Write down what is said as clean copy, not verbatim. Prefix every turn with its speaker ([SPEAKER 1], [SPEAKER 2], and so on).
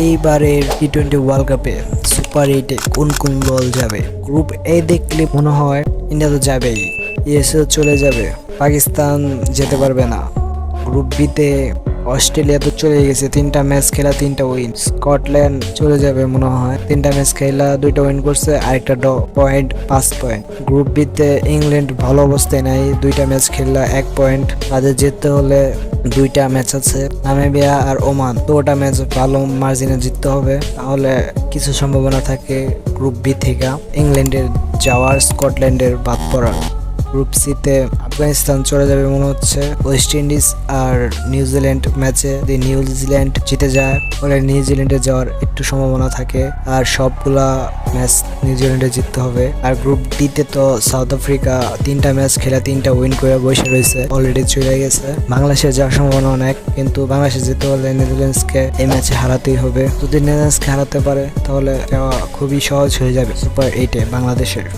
[SPEAKER 1] এইবারের টি-20 ওয়ার্ল্ড কাপে সুপার 8-এ কোন কোন দল যাবে? গ্রুপ এ দেখলে মনে হয় ইন্ডিয়া তো যাবেই, ইউএসএ চলে যাবে, পাকিস্তান যেতে পারবে না। গ্রুপ বিতে অস্ট্রেলিয়া তো চলে গেছে, 3টা ম্যাচ খেলা 3টা উইন। স্কটল্যান্ড চলে যাবে মনে হয়, 3টা ম্যাচ খেলা 2টা উইন করছে, আরেকটা পয়েন্ট 5 পয়েন্ট। গ্রুপ বিতে ইংল্যান্ড ভালো অবস্থায় নাই, 2টা ম্যাচ খেললা 1 পয়েন্ট। তাদের জিততে হলে 2টা ম্যাচ আছে, নামিবিয়া আর ওমান, তো ওটা ম্যাচ ভালো মার্জিনে জিততে হবে, তাহলে কিছু সম্ভাবনা থাকে গ্রুপ বি থেকে ইংল্যান্ডের যাওয়ার, স্কটল্যান্ডের বাদ পড়ার। গ্রুপ সিতে আফগানিস্তান চলে যাবে মনে হচ্ছে। ওয়েস্ট ইন্ডিজ আর নিউজিল্যান্ড ম্যাচে যদি নিউজিল্যান্ড জিতে যায় তাহলে নিউজিল্যান্ডে যাওয়ার একটু সম্ভাবনা থাকে, আর সবগুলা ম্যাচ নিউজিল্যান্ডে জিততে হবে। আর গ্রুপ ডিতে তো সাউথ আফ্রিকা 3টা ম্যাচ খেলা 3টা উইন করে বসে রয়েছে, অলরেডি চলে গেছে। বাংলাদেশের যাওয়ার সম্ভাবনা অনেক, কিন্তু বাংলাদেশে যেতে হলে নেদারল্যান্ডসকে এই ম্যাচে হারাতেই হবে। যদি নেদারল্যান্ডসকে হারাতে পারে তাহলে যাওয়া খুবই সহজ হয়ে যাবে সুপার 8-এ বাংলাদেশের।